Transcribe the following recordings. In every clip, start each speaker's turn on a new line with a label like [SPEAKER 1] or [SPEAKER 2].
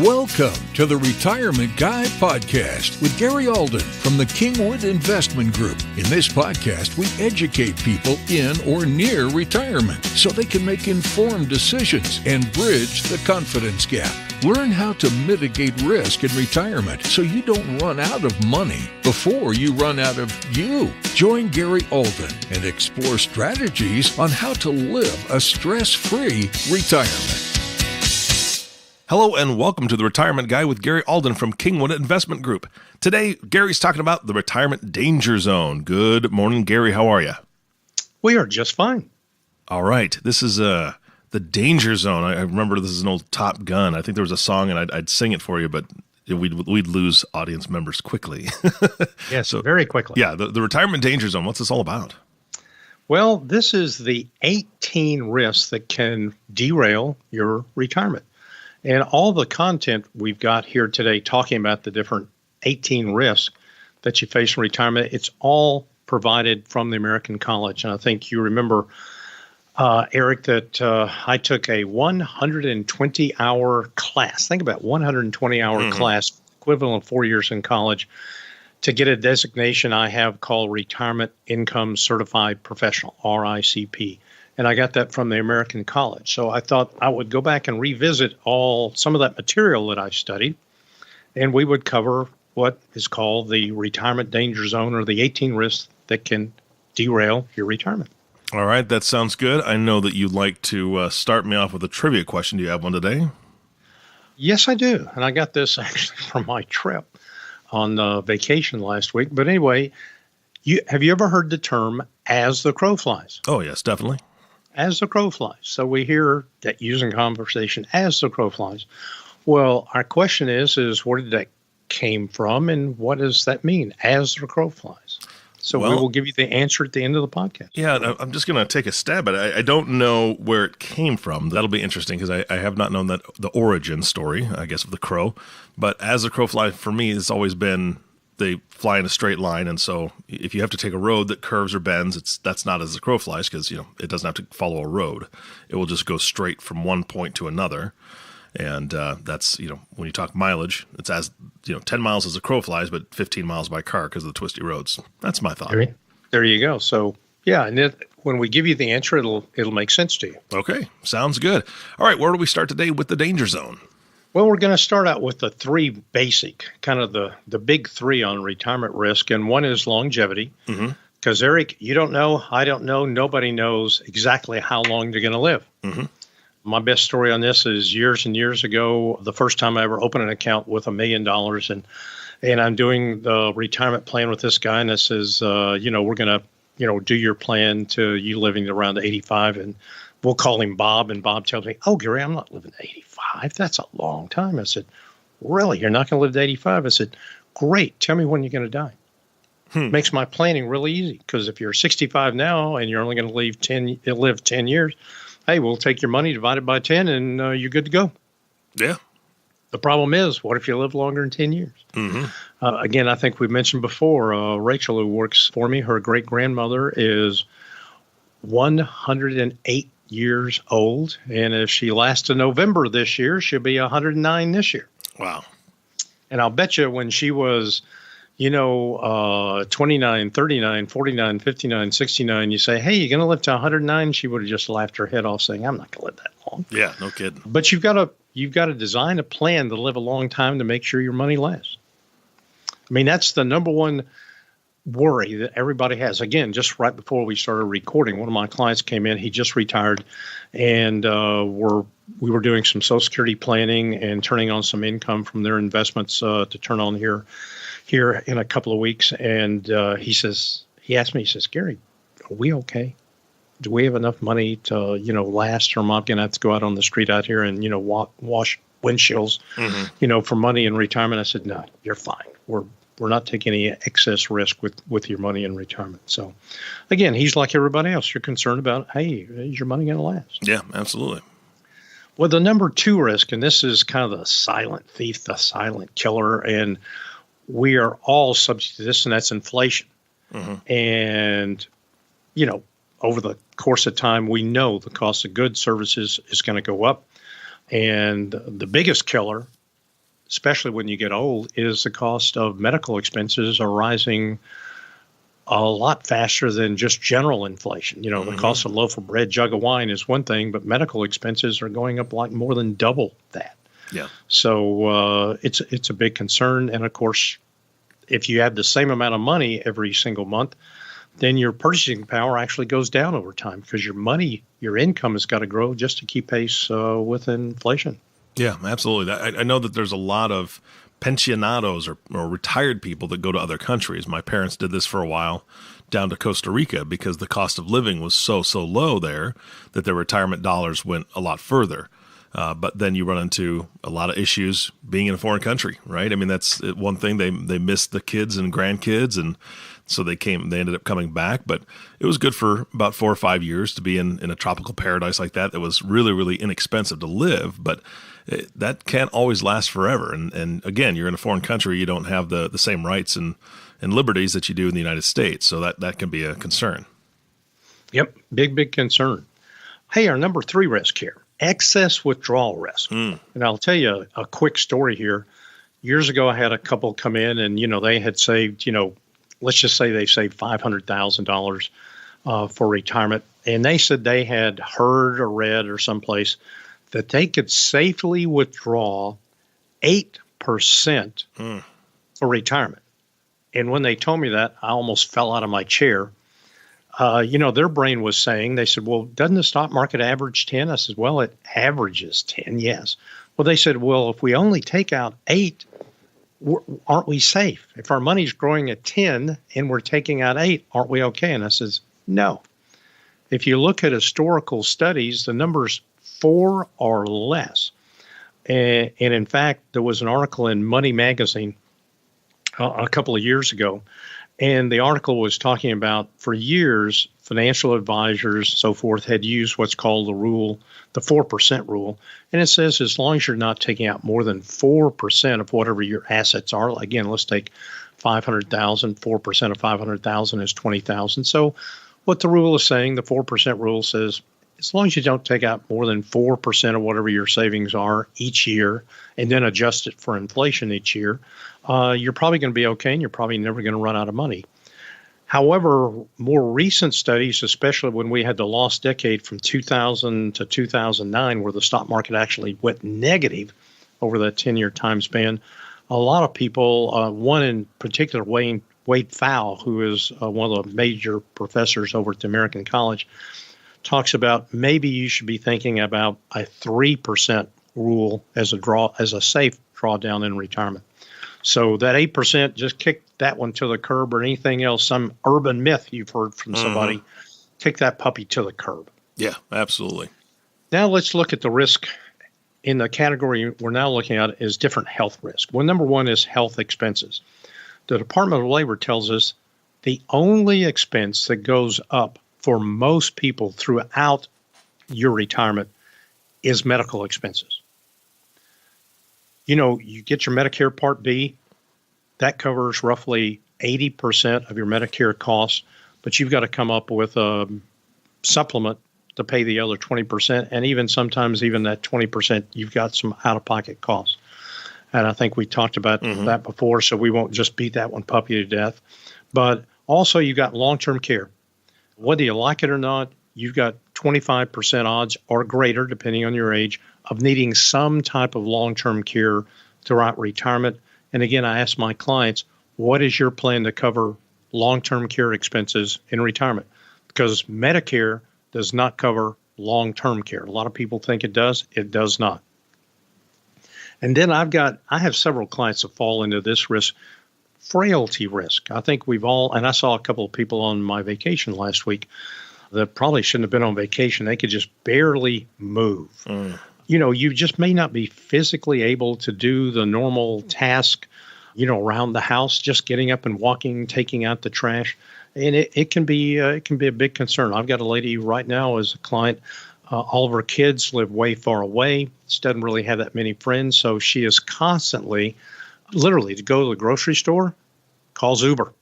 [SPEAKER 1] Welcome to the Retirement Guy Podcast with Gary Alden from the Kingwood Investment Group. In this podcast, we educate people in or near retirement so they can make informed decisions and bridge the confidence gap. Learn how to mitigate risk in retirement so you don't run out of money before you run out of you. Join Gary Alden and explore strategies on how to live a stress-free retirement.
[SPEAKER 2] Hello and welcome to the Retirement Guy with Gary Alden from Kingwood Investment Group. Today, Gary's talking about the retirement danger zone. Good morning, Gary. How are you?
[SPEAKER 3] We are just fine.
[SPEAKER 2] All right. This is the danger zone. I remember this is an old Top Gun. I think there was a song and I'd sing it for you, but we'd lose audience members quickly.
[SPEAKER 3] Yes, so, very quickly.
[SPEAKER 2] Yeah, the retirement danger zone. What's this all about?
[SPEAKER 3] Well, this is the 18 risks that can derail your retirement. And all the content we've got here today talking about the different 18 risks that you face in retirement, it's all provided from the American College. And I think you remember, Eric, that I took a 120-hour class. Think about 120-hour class, equivalent of 4 years in college, to get a designation I have called Retirement Income Certified Professional, RICP. And I got that from the American College. So I thought I would go back and revisit some of that material that I studied, and we would cover what is called the retirement danger zone, or the 18 risks that can derail your retirement.
[SPEAKER 2] All right, that sounds good. I know that you'd like to start me off with a trivia question. Do you have one today?
[SPEAKER 3] Yes, I do. And I got this actually from my trip on vacation last week. But anyway, have you ever heard the term "as the crow flies"?
[SPEAKER 2] Oh, yes, definitely.
[SPEAKER 3] As the crow flies. So we hear that using conversation, as the crow flies. Well, our question is where did that came from, and what does that mean, as the crow flies? So we will give you the answer at the end of the podcast.
[SPEAKER 2] Yeah, I'm just going to take a stab at it. I don't know where it came from. That'll be interesting because I have not known that the origin story, I guess, of the crow. But as the crow flies, for me, it's always been they fly in a straight line, and so if you have to take a road that curves or bends, that's not as the crow flies, because it doesn't have to follow a road. It will just go straight from one point to another, and that's when you talk mileage, it's as 10 miles as the crow flies, but 15 miles by car because of the twisty roads. That's my thought.
[SPEAKER 3] There you go. So yeah, and when we give you the answer, it'll make sense to you.
[SPEAKER 2] Okay, sounds good. All right, where do we start today with the danger zone?
[SPEAKER 3] Well, we're going to start out with the three basic, kind of the big three on retirement risk. And one is longevity. Because, Eric, you don't know, I don't know, nobody knows exactly how long you're going to live. My best story on this is years and years ago, the first time I ever opened an account with $1 million. And I'm doing the retirement plan with this guy. And it says, we're going to, do your plan to you living around 85. And we'll call him Bob. And Bob tells me, "Oh, Gary, I'm not living to 85. That's a long time." I said, "Really? You're not going to live to 85? I said, "Great. Tell me when you're going to die." Makes my planning really easy, because if you're 65 now and you're only going to live 10 years, hey, we'll take your money, divide it by 10, and you're good to go.
[SPEAKER 2] Yeah.
[SPEAKER 3] The problem is, what if you live longer than 10 years? Again, I think we mentioned before, Rachel, who works for me, her great-grandmother is 108 years old, and if she lasts to November this year, she'll be 109 this year.
[SPEAKER 2] Wow. And
[SPEAKER 3] I'll bet you when she was, 29, 39, 49, 59, 69, you say, "Hey, you're going to live to 109? She would have just laughed her head off saying, "I'm not going to live that long."
[SPEAKER 2] Yeah, no kidding.
[SPEAKER 3] But you've got to design a plan to live a long time to make sure your money lasts. I mean, that's the number one worry that everybody has. Again, just right before we started recording, one of my clients came in. He just retired, and we were doing some Social Security planning and turning on some income from their investments to turn on here in a couple of weeks. And he asked me, he says, "Gary, are we okay? Do we have enough money to last, or am I going to have to go out on the street out here and wash windshields for money in retirement?" I said, "No, you're fine. We're not taking any excess risk with your money in retirement." So, again, he's like everybody else. You're concerned about, hey, is your money going to last?
[SPEAKER 2] Yeah, absolutely.
[SPEAKER 3] Well, the number two risk, and this is kind of the silent thief, the silent killer, and we are all subject to this, and that's inflation. And, over the course of time, we know the cost of goods, services is going to go up. And the biggest killer especially when you get old, is the cost of medical expenses are rising a lot faster than just general inflation. The cost of a loaf of bread, jug of wine is one thing, but medical expenses are going up like more than double that.
[SPEAKER 2] Yeah.
[SPEAKER 3] So it's a big concern. And of course, if you have the same amount of money every single month, then your purchasing power actually goes down over time because your income has got to grow just to keep pace with inflation.
[SPEAKER 2] Yeah, absolutely. I know that there's a lot of pensionados or retired people that go to other countries. My parents did this for a while down to Costa Rica because the cost of living was so low there that their retirement dollars went a lot further. But then you run into a lot of issues being in a foreign country, right? I mean, that's one thing. They missed the kids and grandkids, and so they ended up coming back. But it was good for about 4 or 5 years to be in a tropical paradise like that was really, really inexpensive to live. But that can't always last forever. And again, you're in a foreign country. You don't have the same rights and liberties that you do in the United States. So that can be a concern.
[SPEAKER 3] Yep. Big concern. Hey, our number 3 risk here. Excess withdrawal risk. And I'll tell you a quick story here. Years ago, I had a couple come in and, they had saved, let's just say they saved $500,000 for retirement. And they said they had heard or read or someplace that they could safely withdraw 8% for retirement. And when they told me that, I almost fell out of my chair. Their brain was saying, they said, well, doesn't the stock market average 10? I said, well, it averages 10, yes. Well, they said, well, if we only take out 8, aren't we safe? If our money's growing at 10 and we're taking out 8, aren't we okay? And I says, no. If you look at historical studies, the number's 4 or less. And in fact, there was an article in Money Magazine a couple of years ago. And the article was talking about, for years, financial advisors, so forth, had used what's called the 4% rule. And it says as long as you're not taking out more than 4% of whatever your assets are, again, let's take 500,000, 4% of 500,000 is 20,000. So what the rule is saying, the 4% rule says, as long as you don't take out more than 4% of whatever your savings are each year and then adjust it for inflation each year, you're probably going to be okay and you're probably never going to run out of money. However, more recent studies, especially when we had the lost decade from 2000 to 2009, where the stock market actually went negative over that 10-year time span, a lot of people, one in particular, Wade Pfau, who is one of the major professors over at the American College, talks about maybe you should be thinking about a 3% rule as a safe drawdown in retirement. So that 8%, just kick that one to the curb, or anything else, some urban myth you've heard from somebody, kick that puppy to the curb.
[SPEAKER 2] Yeah, absolutely.
[SPEAKER 3] Now let's look at the risk in the category we're now looking at is different health risk. Well, number 1 is health expenses. The Department of Labor tells us the only expense that goes up for most people throughout your retirement is medical expenses. You get your Medicare Part B, that covers roughly 80% of your Medicare costs, but you've got to come up with a supplement to pay the other 20%. And even sometimes even that 20%, you've got some out-of-pocket costs. And I think we talked about that before, so we won't just beat that one puppy to death. But also you've got long-term care. Whether you like it or not, you've got 25% odds or greater, depending on your age, of needing some type of long-term care throughout retirement. And again, I ask my clients, what is your plan to cover long-term care expenses in retirement? Because Medicare does not cover long-term care. A lot of people think it does. It does not. And then I have several clients that fall into this risk, frailty risk. I think and I saw a couple of people on my vacation last week that probably shouldn't have been on vacation. They could just barely move. You just may not be physically able to do the normal task, around the house, just getting up and walking, taking out the trash. And it can be a big concern. I've got a lady right now as a client. All of her kids live way far away. She doesn't really have that many friends. So she is constantly, literally, to go to the grocery store, calls Uber,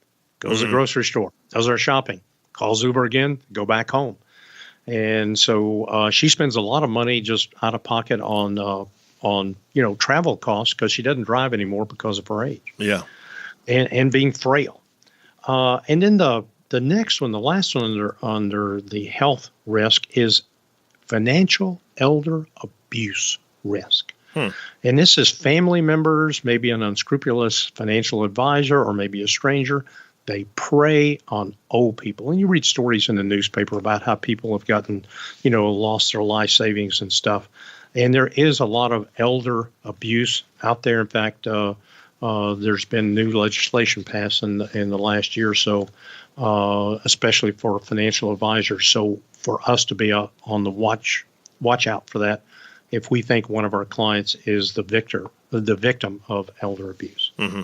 [SPEAKER 3] goes to the grocery store, does her shopping, calls Uber again, go back home. And so she spends a lot of money just out of pocket on on travel costs because she doesn't drive anymore because of her age.
[SPEAKER 2] Yeah.
[SPEAKER 3] And being frail. And then the next one, the last one under the health risk is financial elder abuse risk. And this is family members, maybe an unscrupulous financial advisor or maybe a stranger. They prey on old people. And you read stories in the newspaper about how people have gotten, lost their life savings and stuff. And there is a lot of elder abuse out there. In fact, there's been new legislation passed in the last year or so, especially for financial advisors. So for us to be on the watch out for that if we think one of our clients is the victim of elder abuse.
[SPEAKER 2] Mm-hmm.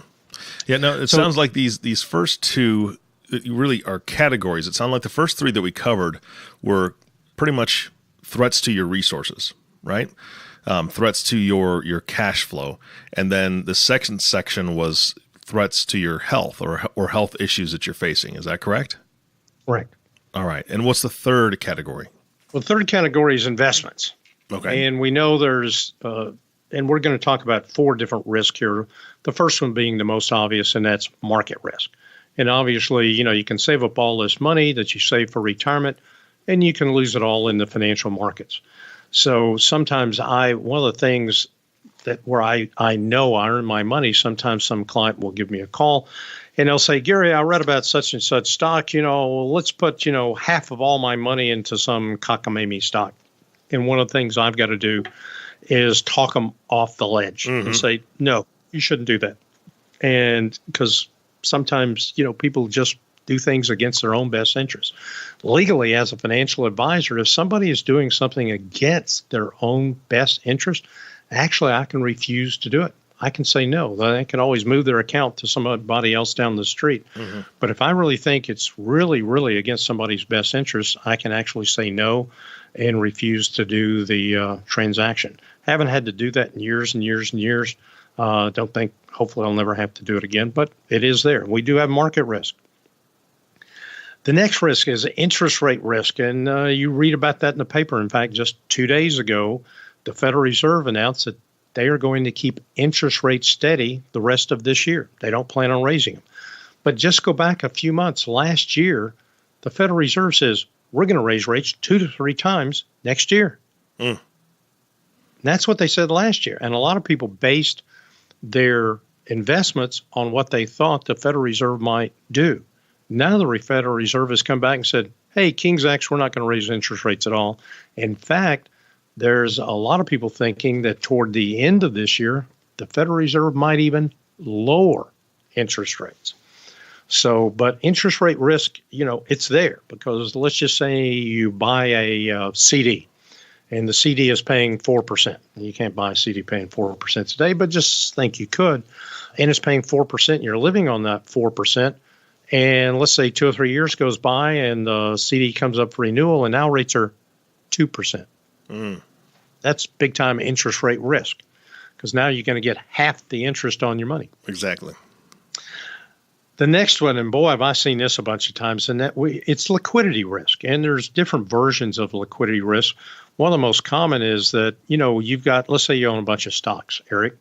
[SPEAKER 2] Yeah, no, it sounds like these first two really are categories. It sounded like the first three that we covered were pretty much threats to your resources, right? Threats to your cash flow. And then the second section was threats to your health or health issues that you're facing. Is that correct?
[SPEAKER 3] Correct.
[SPEAKER 2] All right. And what's the third category?
[SPEAKER 3] Well, the third category is investments.
[SPEAKER 2] Okay.
[SPEAKER 3] And we know there's, and we're going to talk about 4 different risks here. The first one being the most obvious, and that's market risk. And obviously, you can save up all this money that you save for retirement, and you can lose it all in the financial markets. So sometimes one of the things where I know I earn my money, sometimes some client will give me a call and they'll say, Gary, I read about such and such stock, let's put, half of all my money into some cockamamie stock. And one of the things I've got to do is talk them off the ledge and say, no, you shouldn't do that. And because sometimes, people just do things against their own best interest. Legally, as a financial advisor, if somebody is doing something against their own best interest, actually, I can refuse to do it. I can say no. They can always move their account to somebody else down the street. Mm-hmm. But if I really think it's really, really against somebody's best interest, I can actually say no and refuse to do the transaction. Haven't had to do that in years and years and years. Don't think, hopefully I'll never have to do it again, but it is there. We do have market risk. The next risk is interest rate risk, and you read about that in the paper. In fact, just 2 days ago, the Federal Reserve announced that they are going to keep interest rates steady the rest of this year. They don't plan on raising them. But just go back a few months. Last year, the Federal Reserve says, we're going to raise rates 2 to 3 times next year. And that's what they said last year. And a lot of people based their investments on what they thought the Federal Reserve might do. Now the Federal Reserve has come back and said, hey, King's X, we're not going to raise interest rates at all. In fact, there's a lot of people thinking that toward the end of this year, the Federal Reserve might even lower interest rates. So, but interest rate risk, it's there because let's just say you buy a CD and the CD is paying 4%. You can't buy a CD paying 4% today, but just think you could. And it's paying 4%. And you're living on that 4%. And let's say 2 or 3 years goes by and the CD comes up for renewal and now rates are 2%. That's big time interest rate risk because now you're going to get half the interest on your money.
[SPEAKER 2] Exactly.
[SPEAKER 3] The next one, and boy, have I seen this a bunch of times, and it's liquidity risk. And there's different versions of liquidity risk. One of the most common is that, you've got, let's say you own a bunch of stocks, Eric,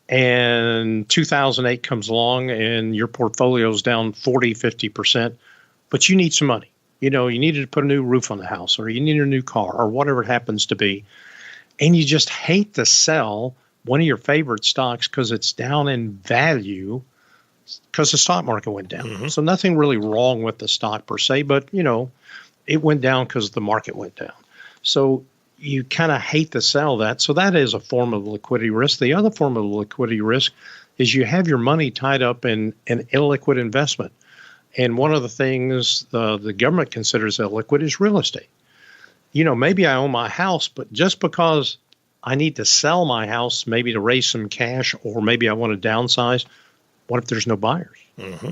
[SPEAKER 3] and 2008 comes along and your portfolio's down 40, 50%, but you need some money. You needed to put a new roof on the house or you need a new car or whatever it happens to be. And you just hate to sell one of your favorite stocks because it's down in value because the stock market went down. Mm-hmm. So nothing really wrong with the stock per se, but, it went down because the market went down. So you kind of hate to sell that. So that is a form of liquidity risk. The other form of liquidity risk is you have your money tied up in an illiquid investment. And one of the things the government considers illiquid is real estate. Maybe I own my house, but just because I need to sell my house, maybe to raise some cash, or maybe I want to downsize, what if there's no buyers? Mm-hmm.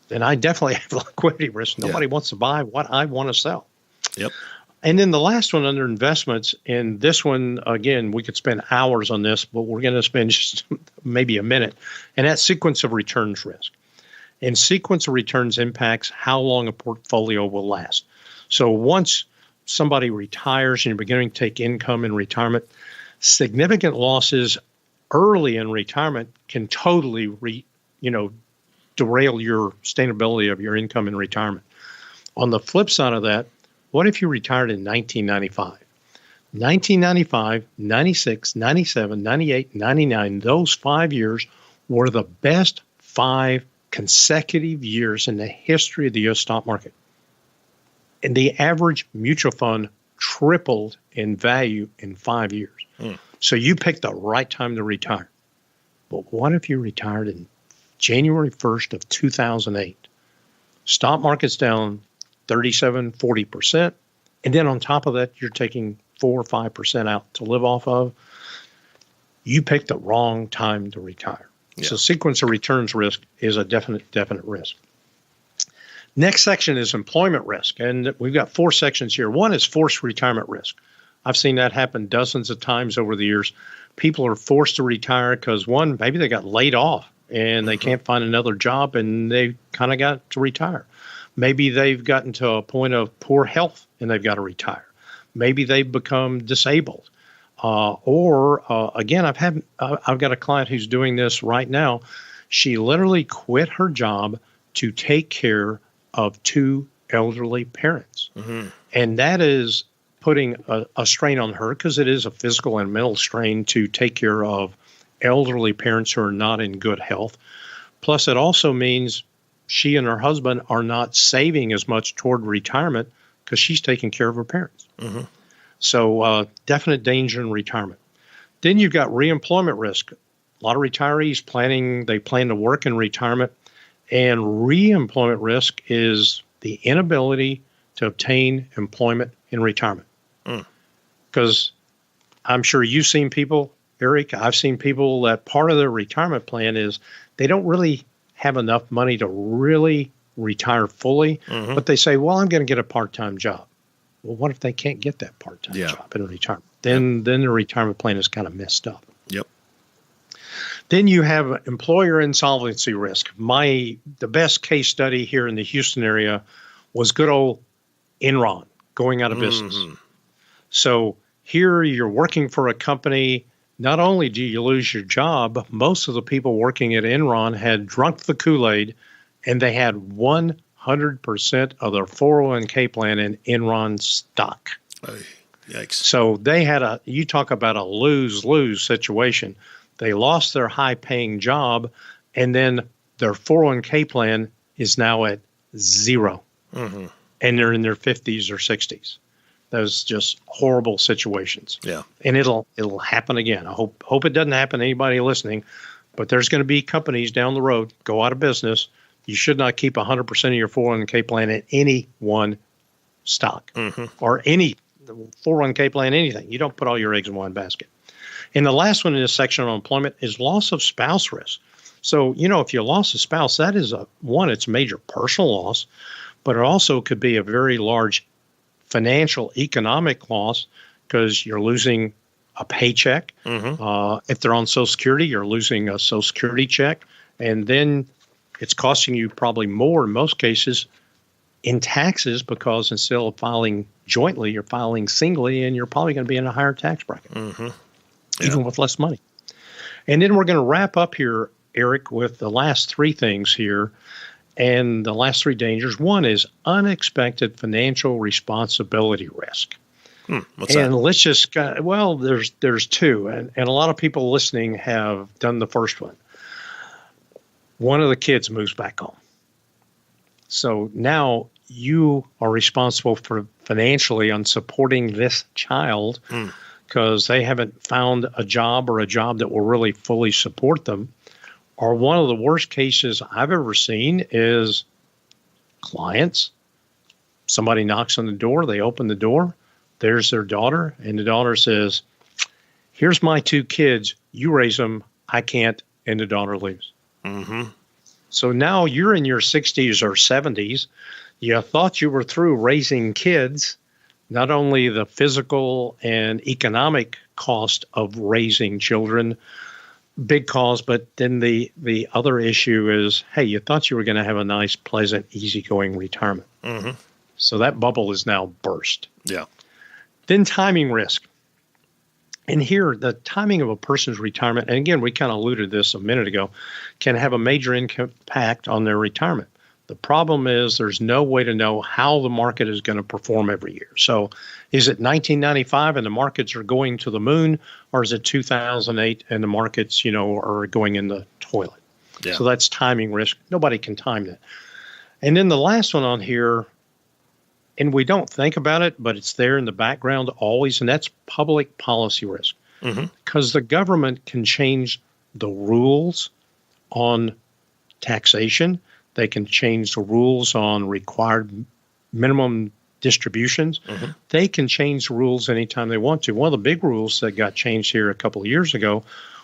[SPEAKER 3] Then I definitely have liquidity risk. Nobody wants to buy what I want to sell.
[SPEAKER 2] Yep.
[SPEAKER 3] And then the last one under investments, and this one, again, we could spend hours on this, but we're going to spend just maybe a minute, and that's sequence of returns risk. And sequence of returns impacts how long a portfolio will last. So once somebody retires and you're beginning to take income in retirement, Significant losses early in retirement can totally derail your sustainability of your income in retirement. On the flip side of that, what if you retired in 1995? 1995, 96, 97, 98, 99, those 5 years were the best 5 consecutive years in the history of the U.S. stock market. And the average mutual fund tripled in value in 5 years. So you picked the right time to retire. But what if you retired in January 1st of 2008? Stock market's down 37, 40%. And then on top of that, you're taking 4 or 5% out to live off of. You picked the wrong time to retire. Yeah. So sequence of returns risk is a definite risk. Next section is employment risk. And we've got 4 sections here. One is forced retirement risk. I've seen that happen dozens of times over the years. People are forced to retire because, one, maybe they got laid off and they can't find another job and they kind of got to retire. Maybe they've gotten to a point of poor health and they've got to retire. Maybe they've become disabled. Again, I've got a client who's doing this right now. She literally quit her job to take care of 2 elderly parents. And that is putting a strain on her because it is a physical and mental strain to take care of elderly parents who are not in good health. Plus, it also means she and her husband are not saving as much toward retirement because she's taking care of her parents. So definite danger in retirement. Then you've got reemployment risk. A lot of retirees plan to work in retirement, and reemployment risk is the inability to obtain employment in retirement. Because I'm sure you've seen people, Eric, I've seen people that part of their retirement plan is they don't really have enough money to really retire fully, but they say, well, I'm going to get a part-time job. Well, what if they can't get that part-time job in retirement? Then the retirement plan is kind of messed up. Then you have employer insolvency risk. The best case study here in the Houston area was good old Enron going out of business. So here you're working for a company. Not only do you lose your job, most of the people working at Enron had drunk the Kool-Aid and they had 100% of their 401k plan in Enron stock.
[SPEAKER 2] Yikes.
[SPEAKER 3] So they had you talk about a lose-lose situation. They lost their high-paying job, and then their 401k plan is now at 0. And they're in their 50s or 60s. Those just horrible situations. And it'll happen again. I hope it doesn't happen to anybody listening, but there's going to be companies down the road go out of business. You should not keep 100% of your 401k plan in any one stock or any 401k plan, anything. You don't put all your eggs in one basket. And the last one in this section on employment is loss of spouse risk. So, if you lost a spouse, that is it's a major personal loss, but it also could be a very large financial, economic loss because you're losing a paycheck. If they're on Social Security, you're losing a Social Security check. And then it's costing you probably more in most cases in taxes because instead of filing jointly, you're filing singly, and you're probably going to be in a higher tax bracket, even with less money. And then we're going to wrap up here, Eric, with the last 3 things here. And the last 3 dangers. One is unexpected financial responsibility risk.
[SPEAKER 2] What's that?
[SPEAKER 3] And let's just, there's 2. And a lot of people listening have done the first one. One of the kids moves back home. So now you are responsible for financially on supporting this child because they haven't found a job or a job that will really fully support them. Or one of the worst cases I've ever seen is clients. Somebody knocks on the door, they open the door, there's their daughter, and the daughter says, here's my 2 kids, you raise them, I can't, and the daughter leaves. So now you're in your 60s or 70s, you thought you were through raising kids, not only the physical and economic cost of raising children, big cause, but then the other issue is, hey, you thought you were going to have a nice, pleasant, easygoing retirement. So that bubble is now burst. Then timing risk. And here, the timing of a person's retirement, and again, we kind of alluded to this a minute ago, can have a major impact on their retirement. The problem is there's no way to know how the market is going to perform every year. So is it 1995 and the markets are going to the moon, or is it 2008 and the markets, are going in the toilet?
[SPEAKER 2] Yeah.
[SPEAKER 3] So that's timing risk. Nobody can time that. And then the last one on here, and we don't think about it, but it's there in the background always, and that's public policy risk. Because the government can change the rules on taxation. They can change the rules on required minimum distributions. They can change the rules anytime they want to. One of the big rules that got changed here a couple of years ago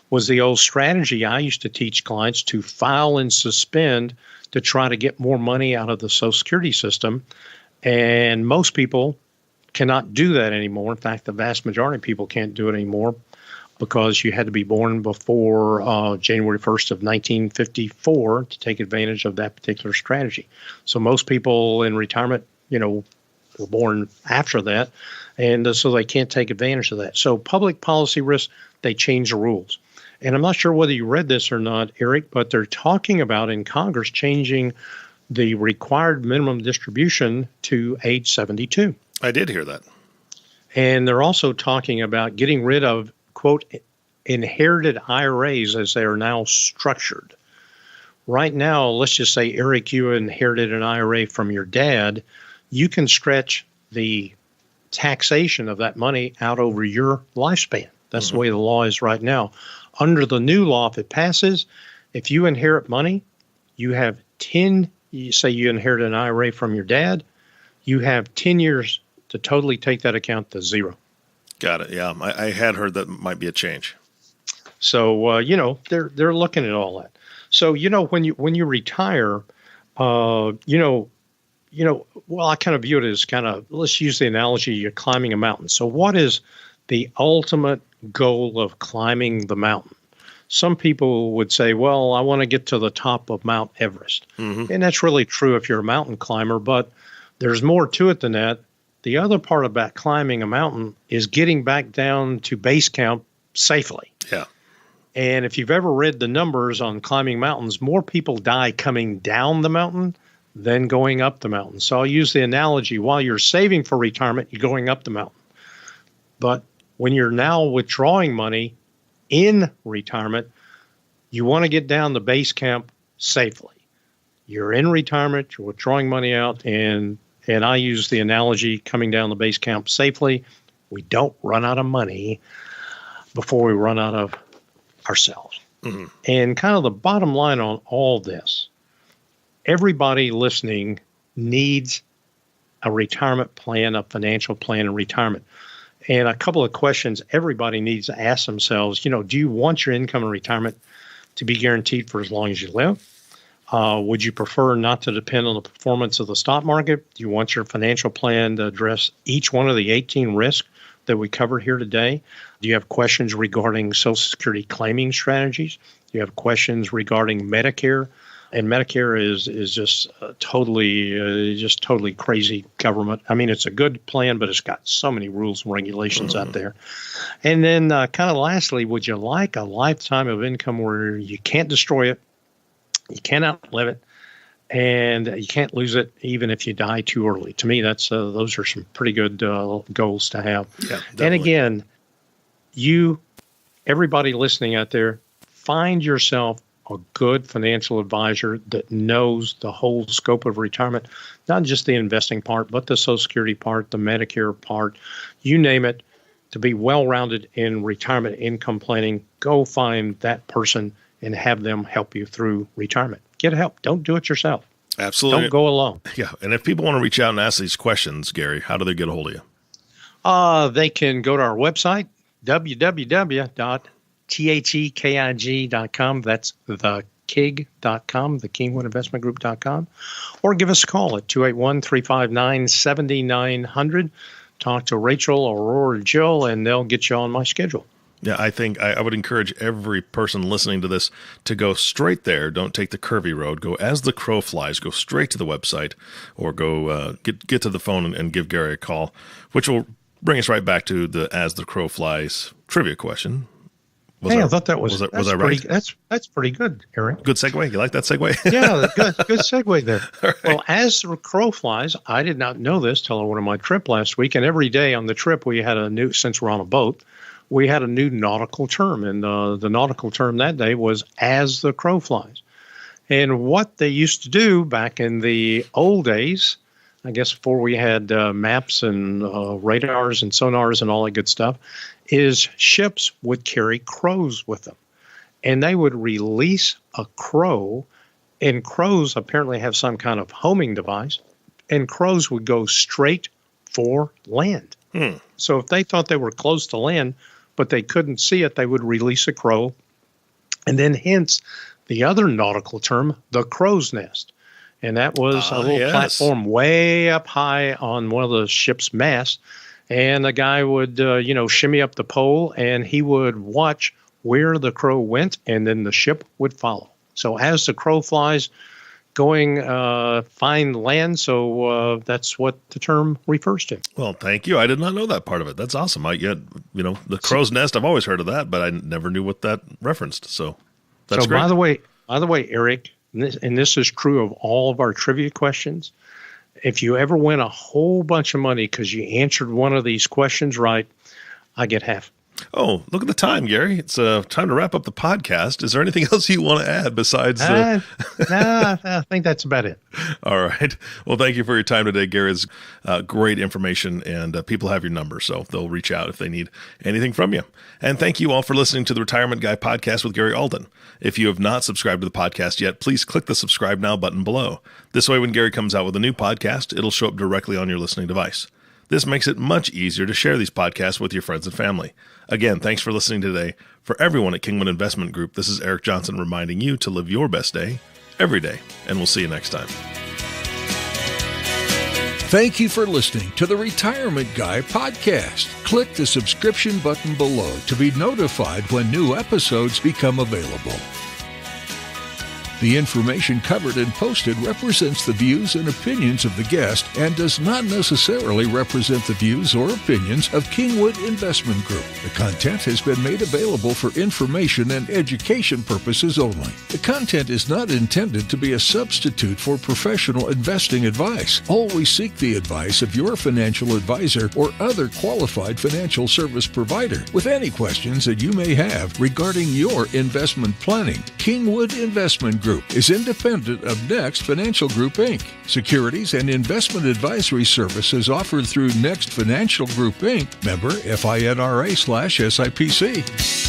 [SPEAKER 3] was the old strategy I used to teach clients to file and suspend to try to get more money out of the Social Security system. And most people cannot do that anymore. In fact, the vast majority of people can't do it anymore because you had to be born before January 1st of 1954 to take advantage of that particular strategy. So most people in retirement, were born after that, and so they can't take advantage of that. So public policy risk, they change the rules. And I'm not sure whether you read this or not, Eric, but they're talking about in Congress changing the required minimum distribution to age 72.
[SPEAKER 2] I did hear that.
[SPEAKER 3] And they're also talking about getting rid of, quote, inherited IRAs as they are now structured. Right now, let's just say, Eric, you inherited an IRA from your dad. You can stretch the taxation of that money out over your lifespan. That's the way the law is right now. Under the new law, if it passes, if you inherit money, you have 10, you say you inherit an IRA from your dad, you have 10 years to totally take that account to zero.
[SPEAKER 2] Got it. Yeah, I had heard that might be a change.
[SPEAKER 3] So they're looking at all that. So when you retire, well, I kind of view it as let's use the analogy you're climbing a mountain. So what is the ultimate goal of climbing the mountain? Some people would say, well, I want to get to the top of Mount Everest. And that's really true if you're a mountain climber, but there's more to it than that. The other part about climbing a mountain is getting back down to base camp safely.
[SPEAKER 2] Yeah.
[SPEAKER 3] And if you've ever read the numbers on climbing mountains, more people die coming down the mountain than going up the mountain. So I'll use the analogy, while you're saving for retirement, you're going up the mountain. But when you're now withdrawing money in retirement, you want to get down the base camp safely. You're in retirement, you're withdrawing money out, and I use the analogy coming down the base camp safely. We don't run out of money before we run out of ourselves. And kind of the bottom line on all this, everybody listening needs a retirement plan, a financial plan in retirement. And a couple of questions everybody needs to ask themselves, do you want your income in retirement to be guaranteed for as long as you live? Would you prefer not to depend on the performance of the stock market? Do you want your financial plan to address each one of the 18 risks that we covered here today? Do you have questions regarding Social Security claiming strategies? Do you have questions regarding Medicare? And Medicare is just totally crazy government. I mean, it's a good plan, but it's got so many rules and regulations out there. And then kind of lastly, would you like a lifetime of income where you can't destroy it, you can't outlive it, and you can't lose it even if you die too early? To me, those are some pretty good goals to have.
[SPEAKER 2] Yeah, definitely.
[SPEAKER 3] And again, everybody listening out there, find yourself a good financial advisor that knows the whole scope of retirement, not just the investing part, but the Social Security part, the Medicare part, you name it, to be well-rounded in retirement income planning. Go find that person and have them help you through retirement. Get help. Don't do it yourself.
[SPEAKER 2] Absolutely.
[SPEAKER 3] Don't go alone.
[SPEAKER 2] Yeah. And if people want to reach out and ask these questions, Gary, how do they get a hold of you?
[SPEAKER 3] They can go to our website, www.thekig.com. That's thekig.com, the KingwoodInvestmentGroup.com. Or give us a call at 281-359-7900. Talk to Rachel or Aurora Jill, and they'll get you on my schedule.
[SPEAKER 2] Yeah, I think I would encourage every person listening to this to go straight there. Don't take the curvy road. Go as the crow flies. Go straight to the website, or go get to the phone and give Gary a call, which will bring us right back to the As the Crow Flies trivia question.
[SPEAKER 3] I thought that was
[SPEAKER 2] I right?
[SPEAKER 3] That's pretty good, Eric.
[SPEAKER 2] Good segue. You like that segue?
[SPEAKER 3] Yeah, good segue there.
[SPEAKER 2] Right.
[SPEAKER 3] Well, as the crow flies, I did not know this till I went on my trip last week. And every day on the trip, we had since we're on a boat, we had a new nautical term. And the nautical term that day was as the crow flies. And what they used to do back in the old days, I guess before we had maps and radars and sonars and all that good stuff, is ships would carry crows with them. And they would release a crow, and crows apparently have some kind of homing device, and crows would go straight for land. So if they thought they were close to land, but they couldn't see it, they would release a crow. And then hence the other nautical term, the crow's nest. And that was a little platform way up high on one of the ship's masts. And the guy would, shimmy up the pole, and he would watch where the crow went, and then the ship would follow. So as the crow flies, going find land. So that's what the term refers to.
[SPEAKER 2] Well, thank you. I did not know that part of it. That's awesome. The crow's nest, I've always heard of that, but I never knew what that referenced. So that's great.
[SPEAKER 3] By the way, Eric, and this is true of all of our trivia questions, if you ever win a whole bunch of money because you answered one of these questions right, I get half.
[SPEAKER 2] Oh, look at the time, Gary. It's time to wrap up the podcast. Is there anything else you want to add besides?
[SPEAKER 3] No, I think that's about it.
[SPEAKER 2] All right. Well, thank you for your time today, Gary. It's great information, and people have your number, so they'll reach out if they need anything from you. And thank you all for listening to the Retirement Guy podcast with Gary Alden. If you have not subscribed to the podcast yet, please click the subscribe now button below. This way, when Gary comes out with a new podcast, it'll show up directly on your listening device. This makes it much easier to share these podcasts with your friends and family. Again, thanks for listening today. For everyone at Kingwood Investment Group, this is Eric Johnson reminding you to live your best day every day, and we'll see you next time.
[SPEAKER 1] Thank you for listening to the Retirement Guy podcast. Click the subscription button below to be notified when new episodes become available. The information covered and posted represents the views and opinions of the guest and does not necessarily represent the views or opinions of Kingwood Investment Group. The content has been made available for information and education purposes only. The content is not intended to be a substitute for professional investing advice. Always seek the advice of your financial advisor or other qualified financial service provider with any questions that you may have regarding your investment planning. Kingwood Investment Group is independent of Next Financial Group, Inc. Securities and investment advisory services offered through Next Financial Group, Inc., member FINRA/SIPC.